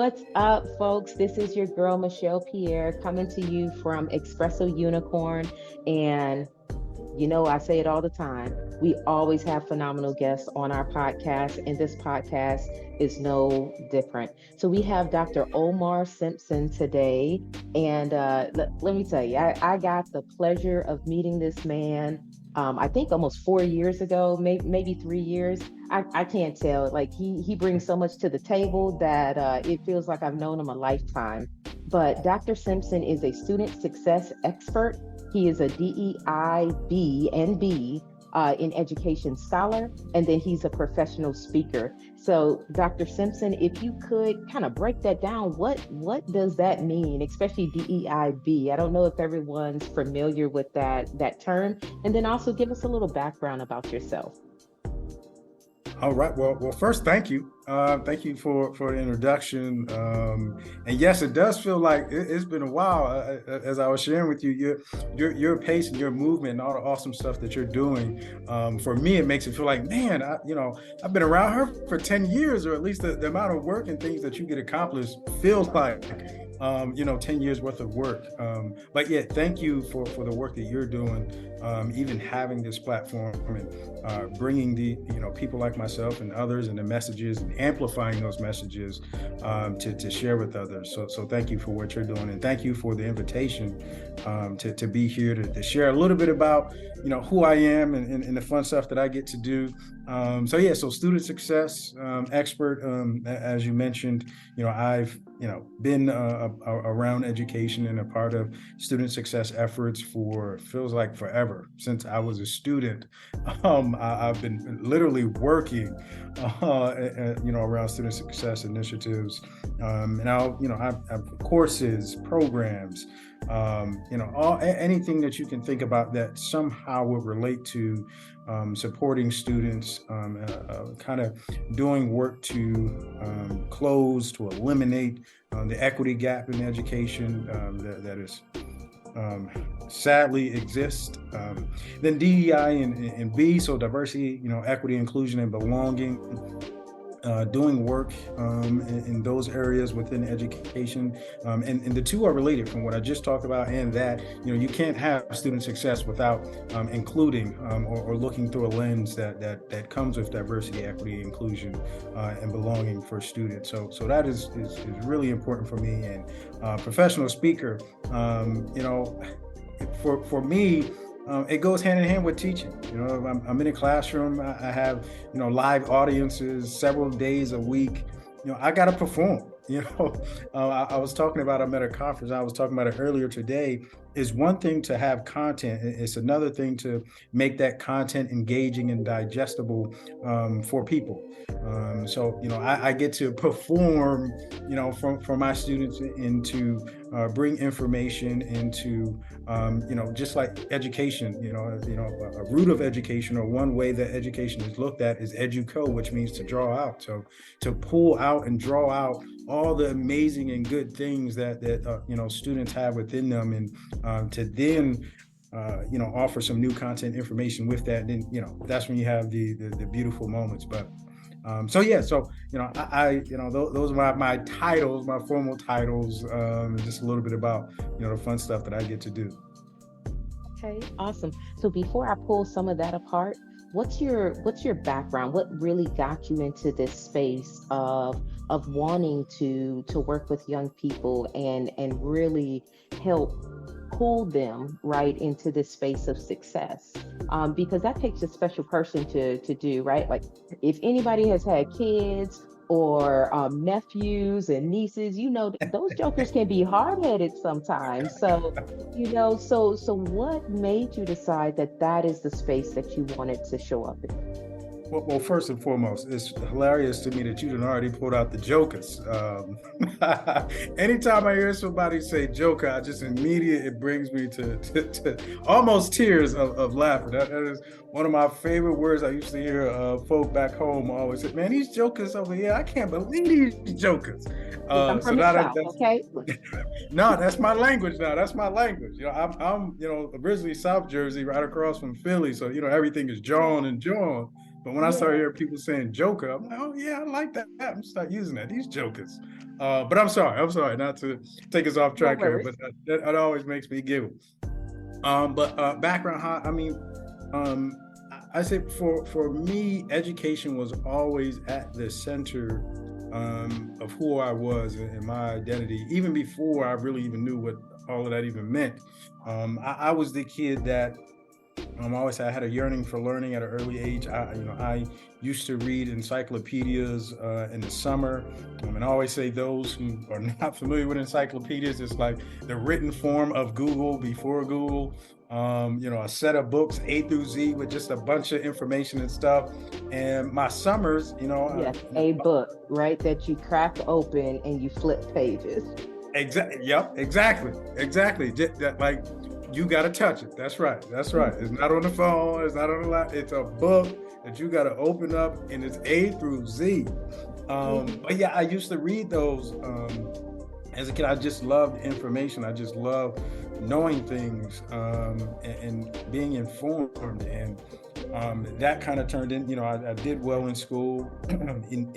What's up, folks? This is your girl, Michelle Pierre, coming to you from Espresso Unicorn. And I say it all the time. We always have phenomenal guests on our podcast, and this podcast is no different. So we have Dr. Omar Simpson today. And let me tell you, I got the pleasure of meeting this man. I think almost 4 years ago, maybe 3 years. I can't tell. Like he brings so much to the table that it feels like I've known him a lifetime. But Dr. Simpson is a student success expert. He is a DEI B and B in education scholar, and then he's a professional speaker. So, Dr. Simpson, if you could kind of break that down, what does that mean, especially DEIB? I don't know if everyone's familiar with that term, and then also give us a little background about yourself. All right. Well, first, thank you. Thank you for the introduction. And yes, it does feel like it's been a while. As I was sharing with you, your pace and your movement and all the awesome stuff that you're doing. For me, it makes it feel like, man, I've been around her for 10 years, or at least the amount of work and things that you get accomplished feels like 10 years worth of work. But yeah, thank you for the work that you're doing, even having this platform and bringing the people like myself and others and the messages and amplifying those messages to share with others. So thank you for what you're doing, and thank you for the invitation to be here to share a little bit about who I am and the fun stuff that I get to do. So student success expert, as you mentioned. I've been around education and a part of student success efforts for feels like forever. Since I was a student, I've been literally working around student success initiatives, and I've courses, programs, anything that you can think about that somehow would relate to supporting students, kind of doing work to close, to eliminate the equity gap in education that is sadly exists. Then DEI and B, so diversity, equity, inclusion, and belonging. Doing work in those areas within education, and the two are related from what I just talked about, and that you can't have student success without including or looking through a lens that comes with diversity, equity, inclusion, and belonging for students. So that is really important for me. And professional speaker, for me. It goes hand in hand with teaching. I'm in a classroom. I have, live audiences several days a week. I got to perform. I was talking about, I'm at a conference. I was talking about it earlier today. Is one thing to have content. It's another thing to make that content engaging and digestible for people. I get to perform, for my students, and to bring information into, just like education. A root of education, or one way that education is looked at, is educo, which means to draw out. So to pull out and draw out all the amazing and good things that students have within them, and to then offer some new content information with that. And then that's when you have the beautiful moments. But those are my titles, my formal titles, just a little bit about the fun stuff that I get to do. Okay, awesome. So before I pull some of that apart, what's your background? What really got you into this space of wanting to work with young people and really help pull them right into this space of success? Because that takes a special person to do, right? Like if anybody has had kids or nephews and nieces, those jokers can be hard-headed sometimes. So, so what made you decide that is the space that you wanted to show up in? Well, first and foremost, it's hilarious to me that you done already pulled out the jokers. Anytime I hear somebody say joker, it brings me to almost tears of laughter. That is one of my favorite words. I used to hear folk back home always say, "Man, these jokers over here, I can't believe these jokers." I'm from the South, okay? No, that's my language now. That's my language. I'm originally South Jersey, right across from Philly. So everything is John and John. But when I started hearing people saying joker, I'm like, oh yeah, I like that. I'm gonna start using that. These jokers. But I'm sorry not to take us off No track there, worries. but that always makes me giggle. But background, how I mean, um, I say for me, education was always at the center of who I was and my identity, even before I really even knew what all of that even meant. I was the kid that always I had a yearning for learning at an early age. I used to read encyclopedias in the summer, and I always say those who are not familiar with encyclopedias, it's like the written form of Google before Google. A set of books A through Z with just a bunch of information and stuff. And my summers, Yes, a book, right? That you crack open and you flip pages. exactly. Yep. Exactly. Exactly. That like you got to touch it. That's right. That's right. It's not on the phone. It's not on the laptop. It's a book that you got to open up, and it's A through Z. Mhm. But yeah, I used to read those as a kid. I just loved information. I just loved knowing things and being informed, and that kind of turned in. I did well in school.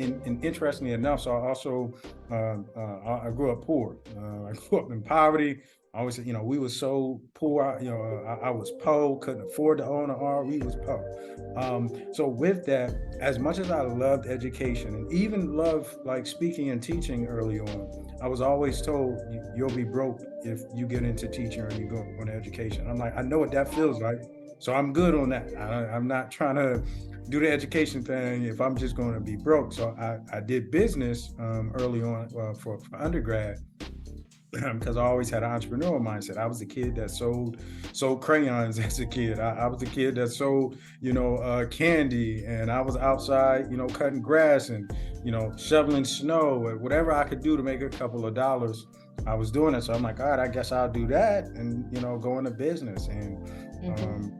Interestingly enough, so I also I grew up poor. I grew up in poverty. I always said, we were so poor. I was poor, couldn't afford to own an R. We was poor. So with that, as much as I loved education and even loved like speaking and teaching early on, I was always told you'll be broke if you get into teaching or you go into education. I'm like, I know what that feels like. So I'm good on that. I'm not trying to do the education thing if I'm just going to be broke. So I did business early on for undergrad because I always had an entrepreneurial mindset. I was a kid that sold crayons as a kid. I was a kid that sold candy, and I was outside cutting grass and shoveling snow or whatever I could do to make a couple of dollars. I was doing it, so I'm like, all right, I guess I'll do that and go into business. And Mhm. um,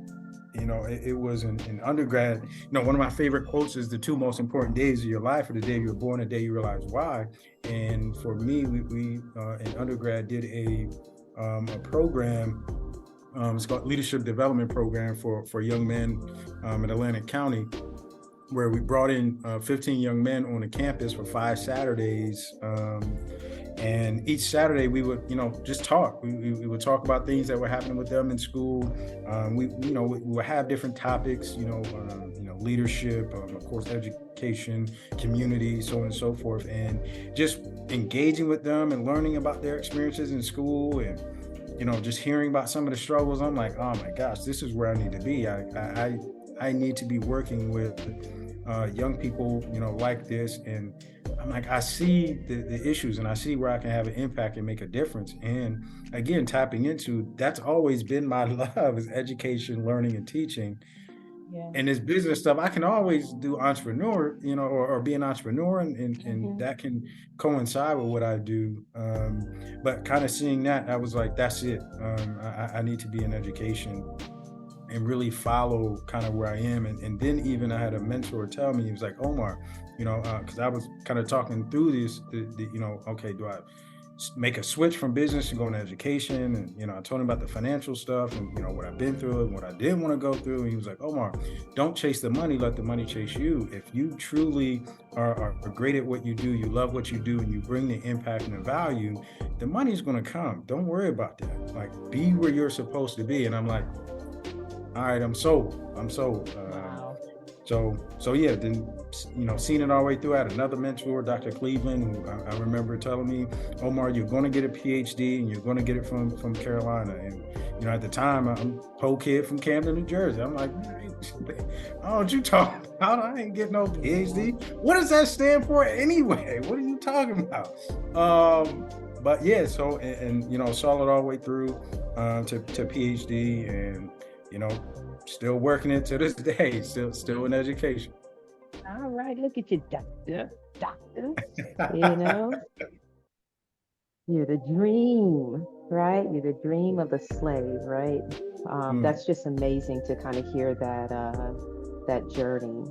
it was in undergrad. One of my favorite quotes is the two most important days of your life are the day you were born and the day you realize why. And for me, we in undergrad did a program. It's called Leadership Development Program for young men in Atlantic County, where we brought in 15 young men on the campus for 5 Saturdays. And each Saturday we would, just talk. We would talk about things that were happening with them in school. We would have different topics, leadership, of course, education, community, so on and so forth, and just engaging with them and learning about their experiences in school and just hearing about some of the struggles. I'm like, oh my gosh, this is where I need to be. I need to be working with young people, like this. And I'm like, I see the issues and I see where I can have an impact and make a difference. And again, tapping into that's always been my love is education, learning, and teaching. Yeah. And this business stuff, I can always do entrepreneur, or be an entrepreneur, and Mhm. that can coincide with what I do. But kind of seeing that, I was like, that's it. I need to be in education and really follow kind of where I am. And then even I had a mentor tell me, he was like, Omar, because I was kind of talking through this, okay, do I make a switch from business and go into education? And, I told him about the financial stuff and, what I've been through and what I didn't want to go through. And he was like, Omar, don't chase the money, let the money chase you. If you truly are great at what you do, you love what you do, and you bring the impact and the value, the money's going to come. Don't worry about that. Like, be where you're supposed to be. And I'm like, all right, I'm sold. I'm sold. Wow. So yeah, then seeing it all the way through. I had another mentor, Dr. Cleveland, who I remember telling me, Omar, you're going to get a PhD and you're going to get it from Carolina. And at the time, I'm a poor kid from Camden, New Jersey. I'm like, oh, what you talking about? I ain't getting no PhD. What does that stand for anyway? What are you talking about? But yeah, so and saw it all the way through to PhD, and still working it to this day, still in education. All right, look at you, doctor. Doctor. You know, you're the dream, right? You're the dream of a slave, right? Mm, That's just amazing to kind of hear that journey,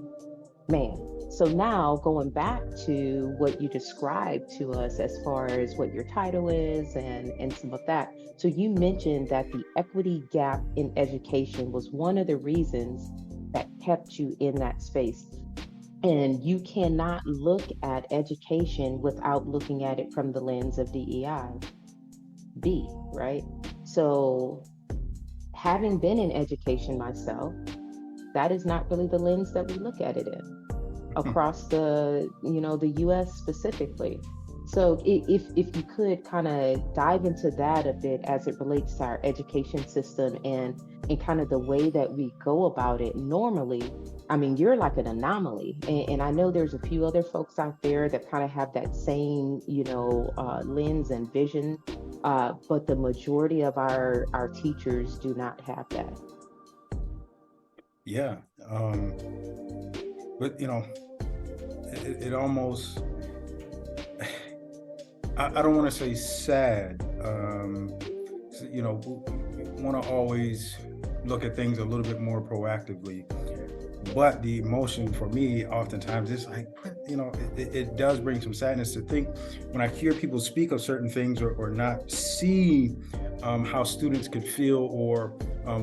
man. So now going back to what you described to us as far as what your title is and some of that. So you mentioned that the equity gap in education was one of the reasons that kept you in that space. And you cannot look at education without looking at it from the lens of DEI, right? So, having been in education myself, that is not really the lens that we look at it in across the US specifically. So if you could kind of dive into that a bit as it relates to our education system and kind of the way that we go about it normally. I mean, you're like an anomaly, and I know there's a few other folks out there that kind of have that same lens and vision, but the majority of our teachers do not have that. Yeah. But it almost, I don't want to say sad. We want to always look at things a little bit more proactively. But the emotion for me oftentimes is like, it does bring some sadness to think when I hear people speak of certain things or not see how students could feel or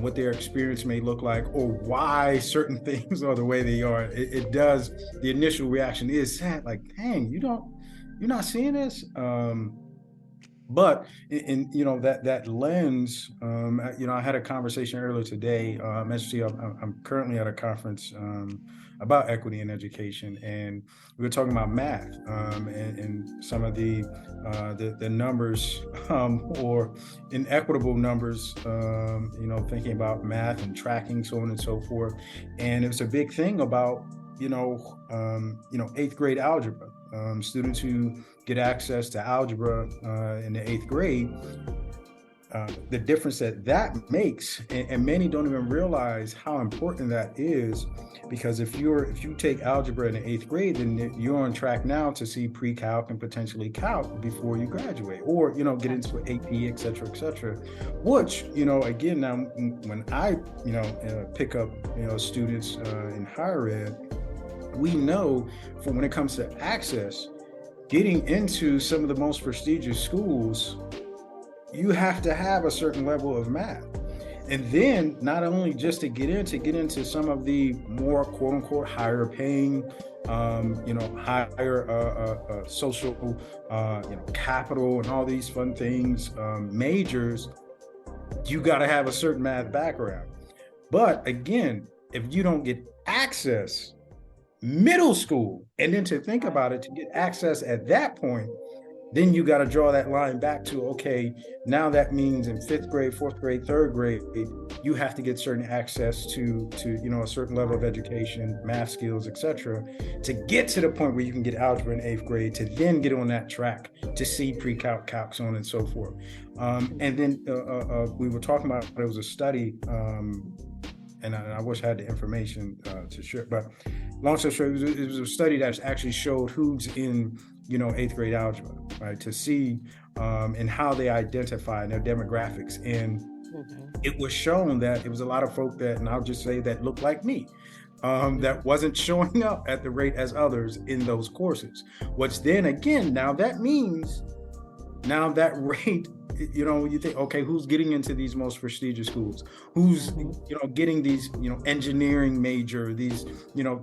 what their experience may look like or why certain things are the way they are. It does, the initial reaction is sad, like, dang, you're not seeing this? But in that lens, I had a conversation earlier today. Actually, I'm currently at a conference about equity in education, and we were talking about math and some of the numbers or inequitable numbers. Thinking about math and tracking, so on and so forth. And it was a big thing about eighth grade algebra. Students who get access to algebra in the eighth grade, the difference that makes, and many don't even realize how important that is, because if you take algebra in the eighth grade, then you're on track now to see pre-calc and potentially calc before you graduate, or get into AP, et cetera, which again, now when I pick up students in higher ed, we know for when it comes to access, getting into some of the most prestigious schools, you have to have a certain level of math. And then not only just to get into some of the more quote unquote higher paying, higher social, capital and all these fun things, majors, you got to have a certain math background. But again, if you don't get access middle school, and then to think about it, to get access at that point, then you got to draw that line back to, okay, now that means in fifth grade, fourth grade, third grade, you have to get certain access to a certain level of education, math skills, etc., to get to the point where you can get algebra in eighth grade, to then get on that track to see pre-calc, calc, so on and so forth. And then we were talking about, there was a study, and I wish I had the information to share, but long story short, it was a study that actually showed who's in, eighth grade algebra, right? To see and how they identify their demographics. And it was shown that it was a lot of folk that, and I'll just say that looked like me, that wasn't showing up at the rate as others in those courses. Which then again, now that means, now that rate, you think, okay, who's getting into these most prestigious schools? Who's, getting these, engineering major, these,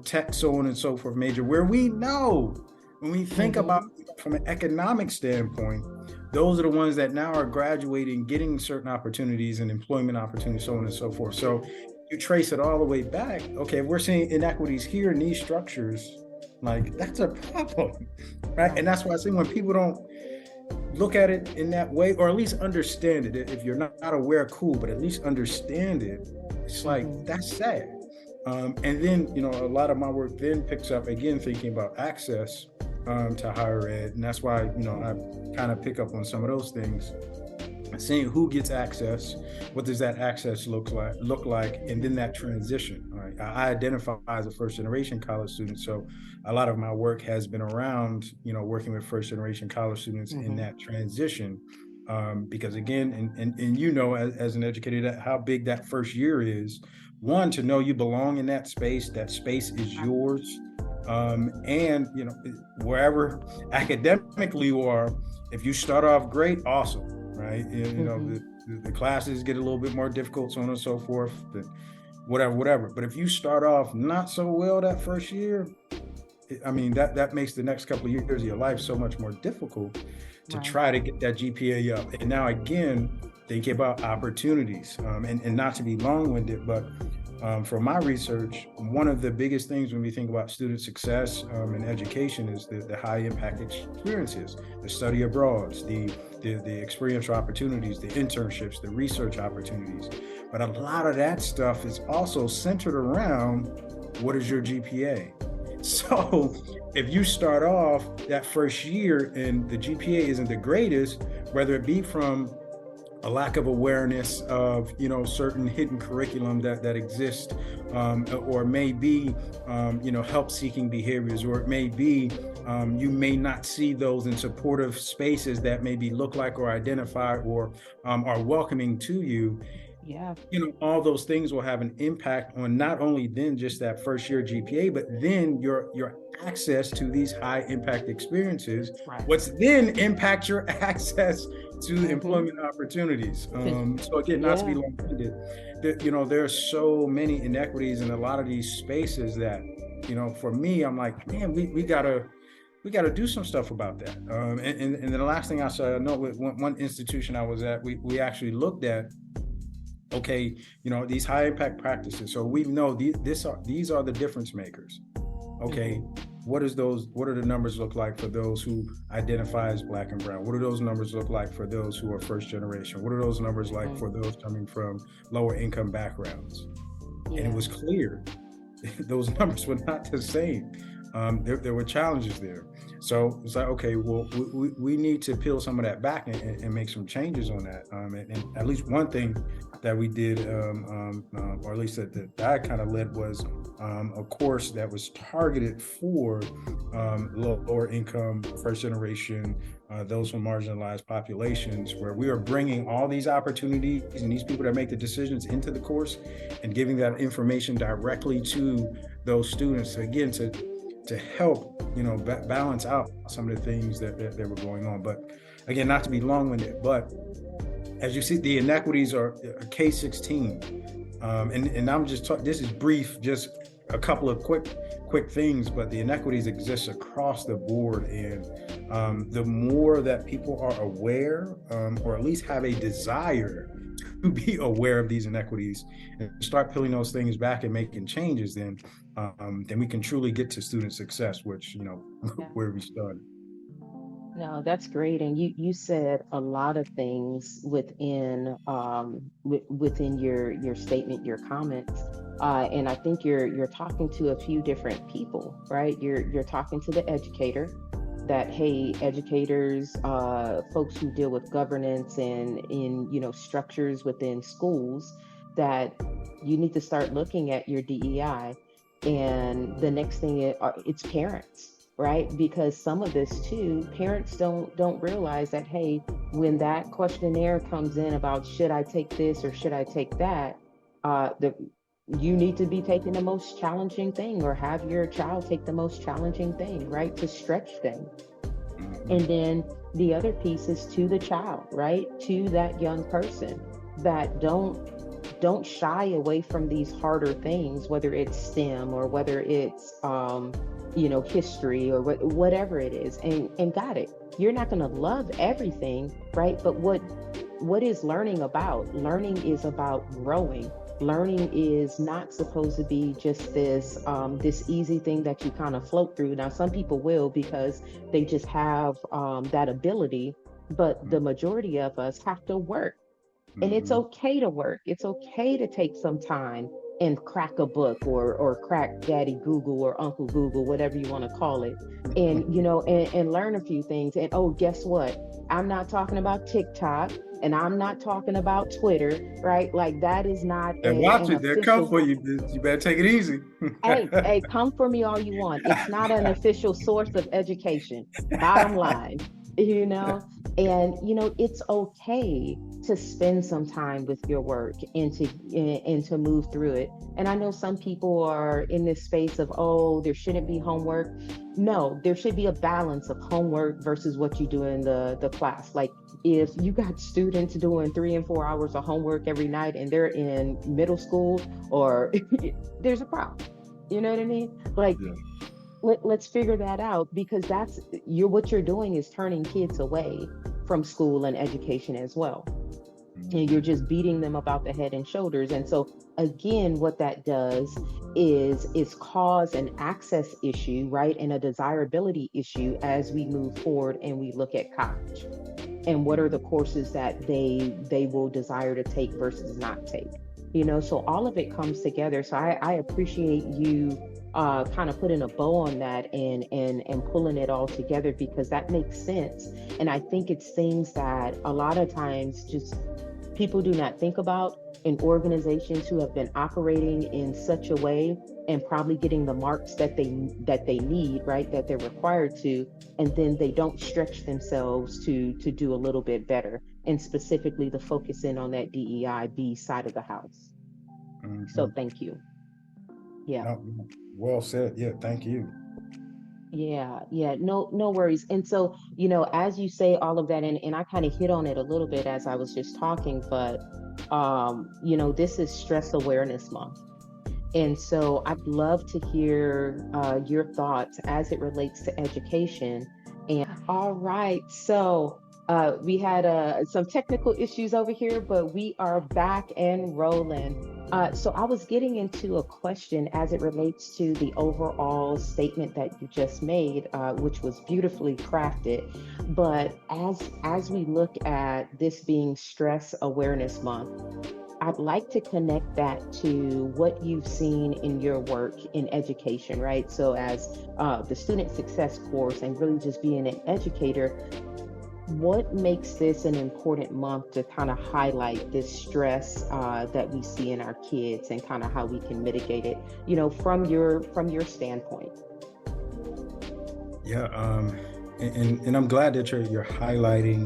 tech, so on and so forth major, where we know, when we think about from an economic standpoint, those are the ones that now are graduating, getting certain opportunities and employment opportunities, so on and so forth. So you trace it all the way back. Okay, if we're seeing inequities here in these structures, like, that's a problem, right? And that's why I say when people don't look at it in that way, or at least understand it. If you're not aware, cool, but at least understand it. It's like, that's sad. And then, a lot of my work then picks up, again, thinking about access to higher ed. And that's why, I kind of pick up on some of those things, seeing who gets access, what does that access look like, and then that transition. Right? I identify as a first generation college student, so a lot of my work has been around, working with first generation college students in that transition, because again, and as an educator, how big that first year is. One, to know you belong in that space is yours, and wherever academically you are, if you start off great, awesome. Right, the classes get a little bit more difficult, so on and so forth, whatever. But if you start off not so well that first year, I mean, that makes the next couple of years of your life so much more difficult to Right. try to get that GPA up. And now again, thinking about opportunities, and not to be long-winded, but from my research, one of the biggest things when we think about student success in education is the high impact experiences, the study abroads, the experiential opportunities, the internships, the research opportunities. But a lot of that stuff is also centered around what is your GPA? So if you start off that first year and the GPA isn't the greatest, whether it be from a lack of awareness of certain hidden curriculum that exist, or maybe help seeking behaviors, or it may be you may not see those in supportive spaces that maybe look like or identify or are welcoming to you. Yeah. All those things will have an impact on not only then just that first year GPA, but then your access to these high impact experiences, Right. what's then impact your access to Mm-hmm. employment opportunities. So again, not to be Yeah. long-winded, there are so many inequities in a lot of these spaces that, for me, I'm like, man, we gotta do some stuff about that. And then the last thing I said, I know with one institution I was at, we actually looked at, okay, these high impact practices. So we know these are the difference makers. Okay, Mm-hmm. what are the numbers look like for those who identify as Black and brown? What do those numbers look like for those who are first generation? What are those numbers like Mm-hmm. for those coming from lower income backgrounds? And it Yeah. was clear those numbers were not the same. There were challenges there. So it's like, okay, well, we need to peel some of that back and make some changes on that. And at least one thing that we did, or at least that I kind of led, was a course that was targeted for lower income, first generation, those from marginalized populations, where we are bringing all these opportunities and these people that make the decisions into the course and giving that information directly to those students, again, to help balance out some of the things that were going on. But again, not to be long-winded, but as you see, the inequities are K-16, and I'm just talking, this is brief, just a couple of quick things, but the inequities exist across the board. And the more that people are aware, or at least have a desire to be aware of these inequities and start peeling those things back and making changes, then we can truly get to student success, which Yeah. where we started. No, that's great. And you said a lot of things within your statement, your comments. And I think you're talking to a few different people, right? You're talking to the educator, that, hey, educators, folks who deal with governance and in structures within schools, that you need to start looking at your DEI. And the next thing it's parents, right? Because some of this too, parents don't realize that, hey, when that questionnaire comes in about should I take this or should I take that, the you need to be taking the most challenging thing, or have your child take the most challenging thing, right, to stretch them. And Mhm. then the other piece is to the child, right, to that young person, that don't shy away from these harder things, whether it's STEM or whether it's history or whatever it is. And got it, you're not going to love everything, right? But what is learning about? Learning is about growing. Learning is not supposed to be just this easy thing that you kind of float through. Now some people will, because they just have that ability, but the majority of us have to work. And it's Mhm. okay to work. It's okay to take some time and crack a book, or crack Daddy Google or Uncle Google, whatever you want to call it, and and learn a few things. And oh, guess what? I'm not talking about TikTok, and I'm not talking about Twitter, right? Like, that is not And watch an it, they'll come official. for you. You better take it easy. Hey, come for me all you want. It's not an official source of education. Bottom line, you know, and it's okay to spend some time with your work, and to move through it. And I know some people are in this space of, oh, there shouldn't be homework. No, there should be a balance of homework versus what you do in the class. Like, if you got students doing 3 and 4 hours of homework every night and they're in middle school, or there's a problem. You know what I mean? Like, Yeah. let's figure that out, because that's what you're doing is turning kids away from school and education as well, and you're just beating them about the head and shoulders. And so again, what that does is cause an access issue, right, and a desirability issue as we move forward and we look at college and what are the courses that they will desire to take versus not take. So all of it comes together. So I appreciate you kind of putting a bow on that and pulling it all together, because that makes sense. And I think it's things that a lot of times just people do not think about in organizations who have been operating in such a way and probably getting the marks that they need, right, that they're required to, and then they don't stretch themselves to do a little bit better, and specifically to focus in on that DEI side of the house. So Mhm. thank you. Yeah. No, well said. Yeah, thank you. Yeah, yeah, no worries. And so, as you say all of that, and I kind of hit on it a little bit as I was just talking, but this is Stress Awareness Month. And so I'd love to hear your thoughts as it relates to education. And all right, so we had some technical issues over here, but we are back and rolling. So I was getting into a question as it relates to the overall statement that you just made, which was beautifully crafted. But as we look at this being Stress Awareness Month, I'd like to connect that to what you've seen in your work in education, right? So, as the student success course and really just being an educator, what makes this an important month to kind of highlight this stress that we see in our kids and kind of how we can mitigate it, from your standpoint? Yeah, and I'm glad that you're highlighting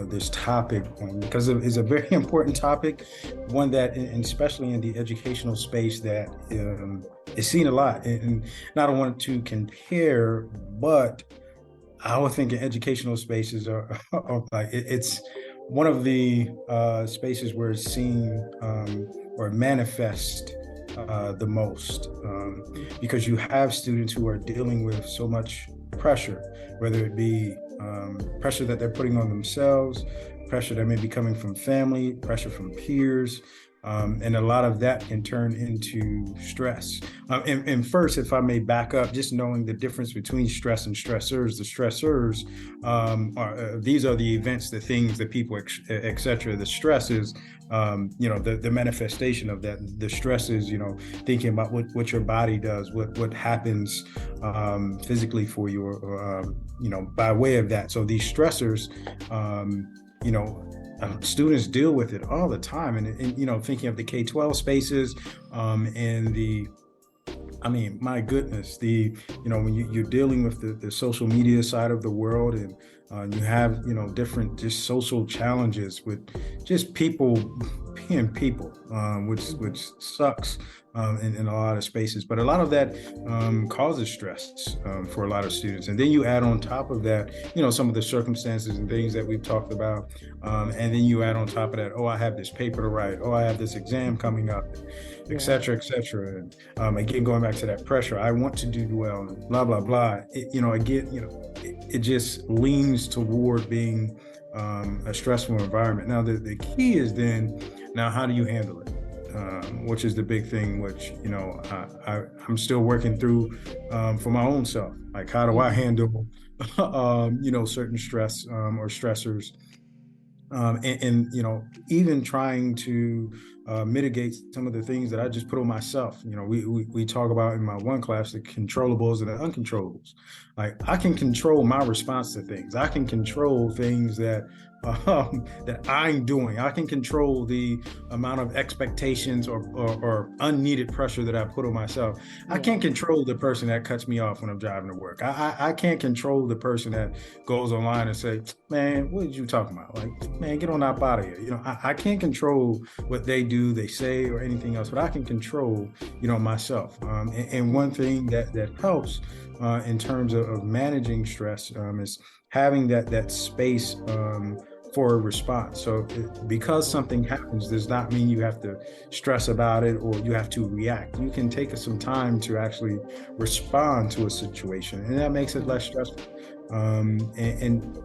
this topic, because it's a very important topic, one that, and especially in the educational space, that is seen a lot. And I don't want to compare, but I would think in educational spaces are like it's one of the spaces where it's seen or manifest the most, because you have students who are dealing with so much pressure, whether it be pressure that they're putting on themselves, pressure that may be coming from family, pressure from peers. And a lot of that can turn into stress. And first, if I may back up, just knowing the difference between stress and stressors. The stressors these are the events, the things, the people, etc. The stresses, the manifestation of that. The stress is, thinking about what your body does, what happens physically for you, or by way of that. So these stressors, students deal with it all the time, and thinking of the K-12 spaces, and my goodness, when you're dealing with the social media side of the world, and you have different just social challenges with just people being people, which sucks in a lot of spaces. But a lot of that causes stress for a lot of students. And then you add on top of that, some of the circumstances and things that we've talked about. And then you add on top of that, oh, I have this paper to write. Oh, I have this exam coming up, et Yeah. cetera, et cetera. And again, going back to that pressure, I want to do well, and blah, blah, blah. It just leans toward being a stressful environment. Now, the key is then, now, how do you handle it? Which is the big thing, which I'm still working through for my own self. Like, how do I Mhm. handle certain stress or stressors, and even trying to mitigate some of the things that I just put on myself. We talk about in my one class the controllables and the uncontrollables. Like, I can control my response to things. I can control things that I'm doing. I can control the amount of expectations or unneeded pressure that I put on myself. I Yeah. can't control the person that cuts me off when I'm driving to work. I can't control the person that goes online and say, man, what did you talking about? Like, man, get on up out of here. I can't control what they do, they say, or anything else, but I can control, myself. And one thing that helps in terms of managing stress is having that space for a response. So because something happens does not mean you have to stress about it or you have to react. You can take some time to actually respond to a situation, and that makes it less stressful. And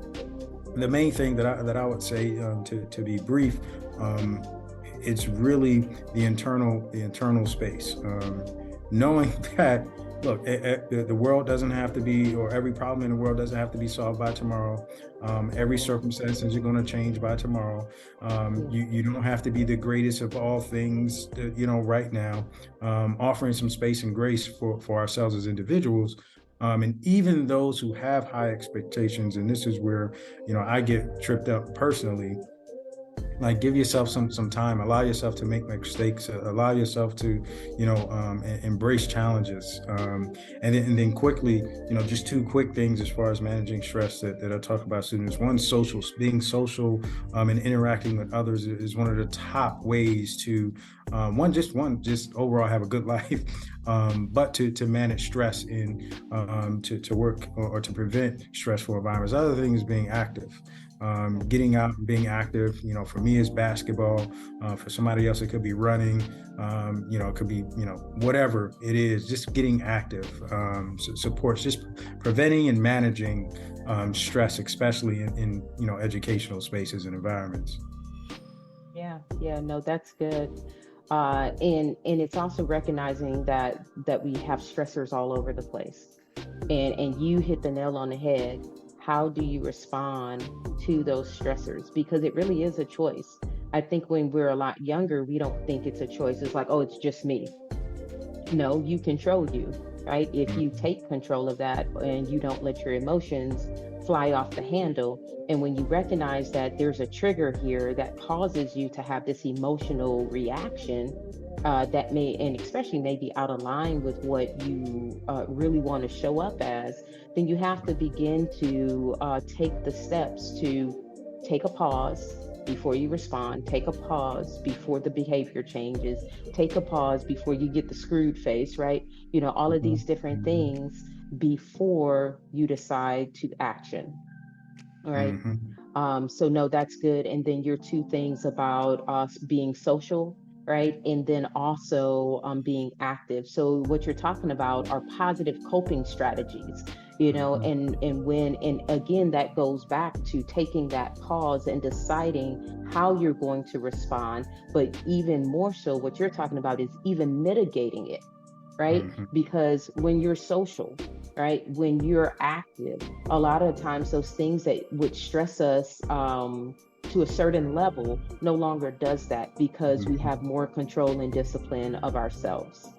the main thing that I would say, to be brief, it's really the internal space. Knowing that, look, the world doesn't have to be, or every problem in the world doesn't have to be solved by tomorrow. Every circumstance is going to change by tomorrow. You don't have to be the greatest of all things, right now. Offering some space and grace for ourselves as individuals. And even those who have high expectations, and this is where, I get tripped up personally. Like, give yourself some time, allow yourself to make mistakes, allow yourself to, embrace challenges. And then quickly, just two quick things as far as managing stress that I talk about students. One, being social, and interacting with others is one of the top ways to, just overall have a good life, but to manage stress and to work or to prevent stressful environments. Other thing is being active. Getting out and being active, for me is basketball. For somebody else, it could be running. It could be, whatever it is, just getting active, supports, just preventing and managing stress, especially in educational spaces and environments. Yeah, no, that's good. And it's also recognizing that we have stressors all over the place. And you hit the nail on the head. How do you respond to those stressors? Because it really is a choice. I think when we're a lot younger, we don't think it's a choice. It's like, oh, it's just me. No, you control you, right? If you take control of that and you don't let your emotions fly off the handle, and when you recognize that there's a trigger here that causes you to have this emotional reaction, that may, and especially may be out of line with what you really want to show up as, then you have to begin to take the steps to take a pause before you respond, take a pause before the behavior changes, take a pause before you get the screwed face, right? All of these different things before you decide to action. All right. So no, that's good. And then your two things about us being social, right? And then also being active. So what you're talking about are positive coping strategies, and again, that goes back to taking that pause and deciding how you're going to respond. But even more so, what you're talking about is even mitigating it, right? Because when you're social, right, when you're active, a lot of times those things that would stress us to a certain level no longer does that, because we have more control and discipline of ourselves.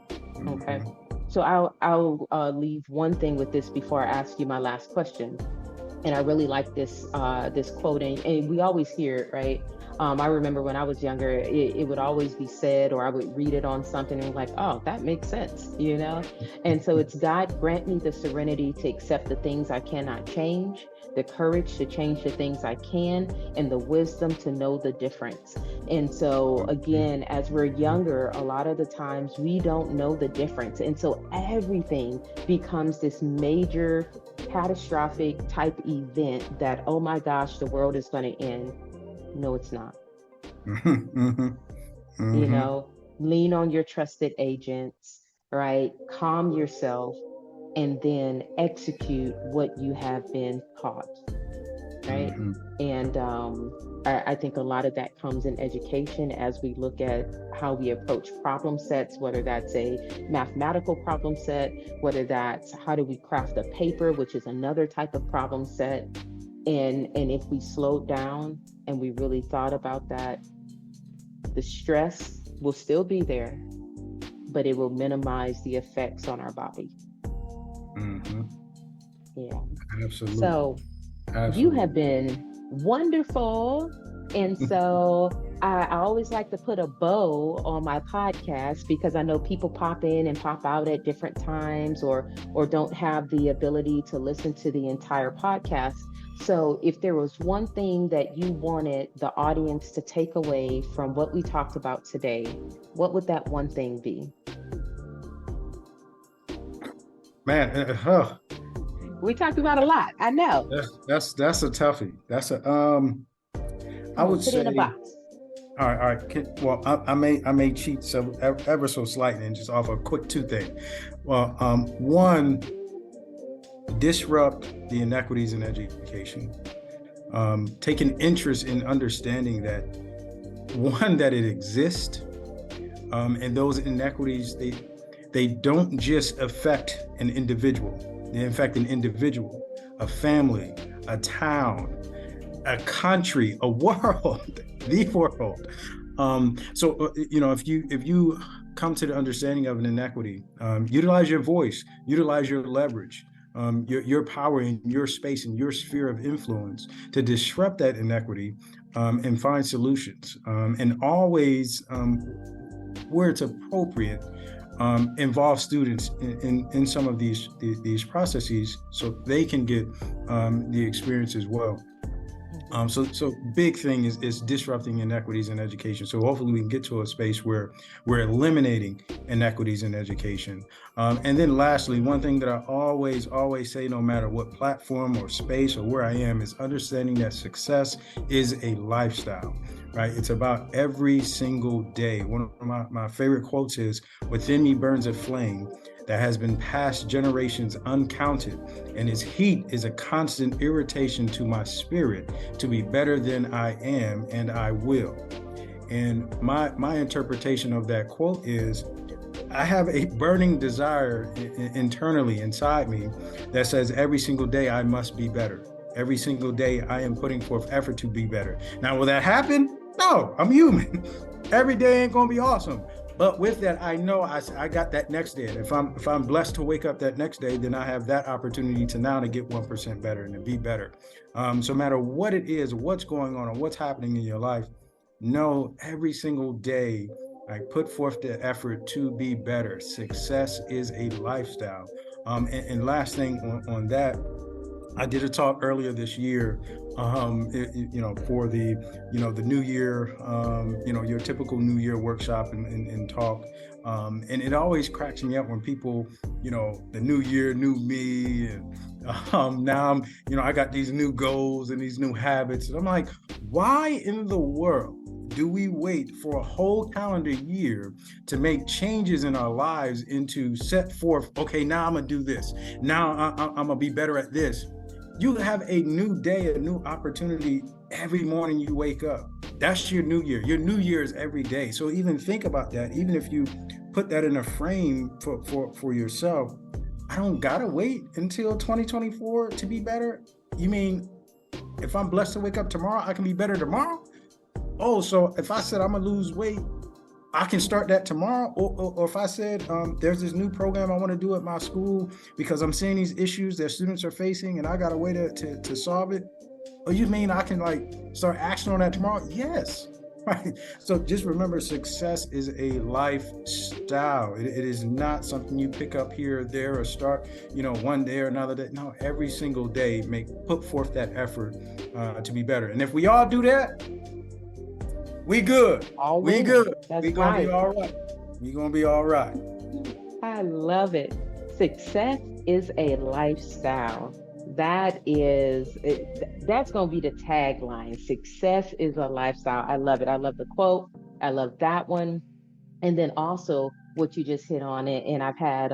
Okay. So I'll leave one thing with this before I ask you my last question. And I really like this quote, and we always hear it, right? I remember when I was younger, it would always be said, or I would read it on something and like, oh, that makes sense, And so it's, God grant me the serenity to accept the things I cannot change, the courage to change the things I can, and the wisdom to know the difference. And so again, as we're younger, a lot of the times we don't know the difference. And so everything becomes this major catastrophic type event that, oh my gosh, the world is going to end. No, it's not. Lean on your trusted agents, right? Calm yourself, and then execute what you have been taught, right? And I think a lot of that comes in education as we look at how we approach problem sets, whether that's a mathematical problem set, whether that's how do we craft a paper, which is another type of problem set. And if we slowed down and we really thought about that, the stress will still be there, but it will minimize the effects on our body. Yeah. Absolutely. So you have been wonderful. And so I always like to put a bow on my podcast, because I know people pop in and pop out at different times, or don't have the ability to listen to the entire podcast. So if there was one thing that you wanted the audience to take away from what we talked about today, what would that one thing be? Man, we talked about a lot. I know. That's a toughie. That's a I Come on, would put it in a say, box. all right. Well, I may cheat so ever so slightly and just offer a quick two things. Well, one, disrupt the inequities in education. Take an interest in understanding that, one, that it exists, and those inequities, they don't just affect an individual. They affect an individual, a family, a town, a country, a world, the world. If you come to the understanding of an inequity, utilize your voice, utilize your leverage, your power in your space and your sphere of influence to disrupt that inequity, and find solutions. And always, where it's appropriate, involve students in some of these processes so they can get the experience as well. So big thing is disrupting inequities in education. So hopefully we can get to a space where we're eliminating inequities in education. And then lastly, one thing that I always say, no matter what platform or space or where I am, is understanding that success is a lifestyle, right? It's about every single day. One of my favorite quotes is, "Within me burns a flame that has been past generations uncounted, and its heat is a constant irritation to my spirit to be better than I am, and I will." And my interpretation of that quote is, I have a burning desire internally inside me that says every single day I must be better. Every single day I am putting forth effort to be better. Now, will that happen? No, I'm human. Every day ain't gonna be awesome. But with that, I know I got that next day. And if I'm blessed to wake up that next day, then I have that opportunity to get 1% better and to be better. So no matter what it is, what's going on, or what's happening in your life, know every single day, put forth the effort to be better. Success is a lifestyle. And last thing on that, I did a talk earlier this year, for the new year, your typical new year workshop and talk. And it always cracks me up when people, the new year, new me. And now I got these new goals and these new habits. And I'm like, why in the world do we wait for a whole calendar year to make changes in our lives and to set forth, okay, now I'm gonna do this. Now I'm gonna be better at this. You have a new day, a new opportunity every morning you wake up. That's your new year. Your new year is every day. So even think about that. Even if you put that in a frame for yourself, I don't gotta wait until 2024 to be better. You mean if I'm blessed to wake up tomorrow, I can be better tomorrow? Oh, so if I said I'm gonna lose weight, I can start that tomorrow. Or if I said there's this new program I want to do at my school because I'm seeing these issues that students are facing and I got a way to solve it. Oh, you mean I can start action on that tomorrow? Yes. Right. So just remember, success is a lifestyle. It is not something you pick up here or there or start, one day or another day. No, every single day, put forth that effort to be better. And if we all do that, we good. We good. We gonna be all right. We gonna be all right. I love it. Success is a lifestyle. That's going to be the tagline. Success is a lifestyle. I love it. I love the quote. I love that one. And then also what you just hit on it. And I've had,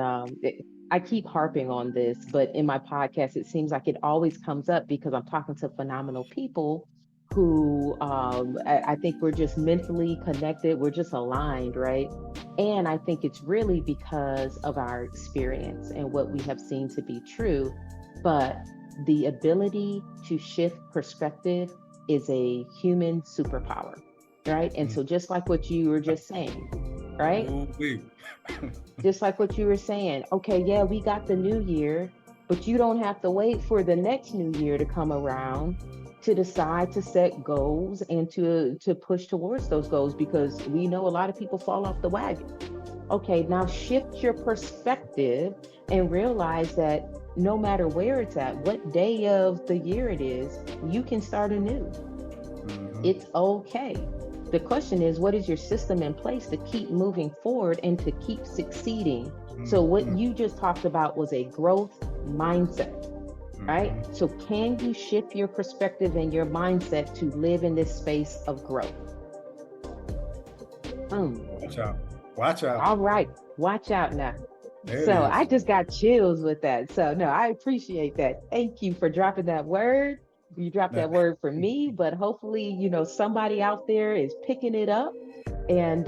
I keep harping on this, but in my podcast, it seems like it always comes up because I'm talking to phenomenal people who I think we're just mentally connected. We're just aligned, right? And I think it's really because of our experience and what we have seen to be true. But the ability to shift perspective is a human superpower, right? And so just like what you were just saying, right? Just like what you were saying, okay, yeah, we got the new year, but you don't have to wait for the next new year to come around to decide to set goals and to push towards those goals, because we know a lot of people fall off the wagon. Okay, now shift your perspective and realize that no matter where it's at, what day of the year it is, you can start anew. Mm-hmm. It's okay. The question is, what is your system in place to keep moving forward and to keep succeeding? Mm-hmm. So what you just talked about was a growth mindset. right? Mhm. So, can you shift your perspective and your mindset to live in this space of growth? Mm. Watch out. Watch out. All right, watch out now. There it So I is. just got chills with that. So no, I appreciate that. Thank you for dropping that word. You dropped Nah. that word for me, but hopefully, somebody out there is picking it up. And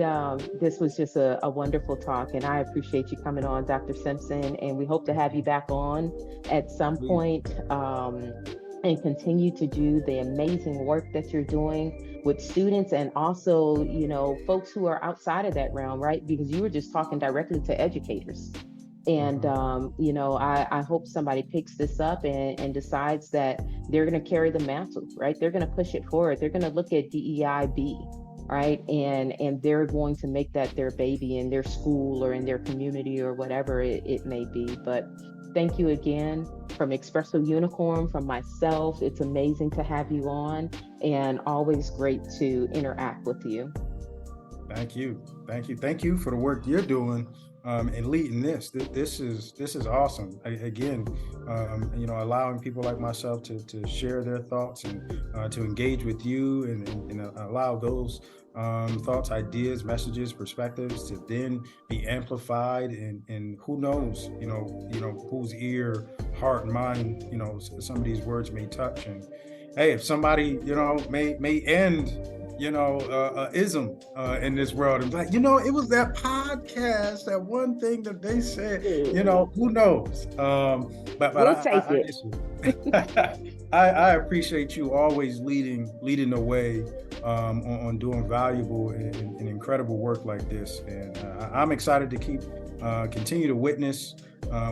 this was just a wonderful talk. And I appreciate you coming on, Dr. Simpson. And we hope to have you back on at some Please. point, and continue to do the amazing work that you're doing with students and also, folks who are outside of that realm, right? Because you were just talking directly to educators. And, Mhm. I hope somebody picks this up and decides that they're going to carry the mantle, right? They're going to push it forward. They're going to look at DEIB, right? And they're going to make that their baby in their school or in their community or whatever it may be. But thank you again from Espresso Unicorn, from myself. It's amazing to have you on and always great to interact with you. Thank you. Thank you. Thank you for the work you're doing and leading this. This is awesome. Again, allowing people like myself to share their thoughts and to engage with you and allow those thoughts, ideas, messages, perspectives to then be amplified and who knows, whose ear, heart, and mind, some of these words may touch. And hey, if somebody, may end ism in this world and like, it was that podcast, that one thing that they said, who knows? But We'll I take it. listen. I appreciate you always leading the way on doing valuable and incredible work like this, and I'm excited to continue to witness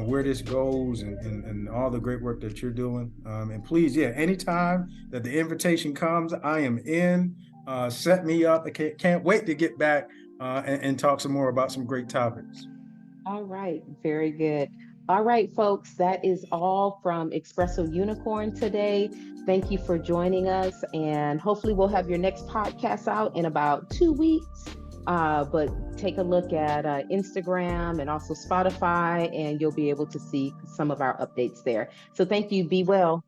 where this goes and all the great work that you're doing. And please, yeah, anytime that the invitation comes, I am in. Set me up. I can't wait to get back and talk some more about some great topics. All right, very good. All right, folks, that is all from Espresso Unicorn today. Thank you for joining us, and hopefully, we'll have your next podcast out in about 2 weeks. But take a look at Instagram and also Spotify, and you'll be able to see some of our updates there. So, thank you. Be well.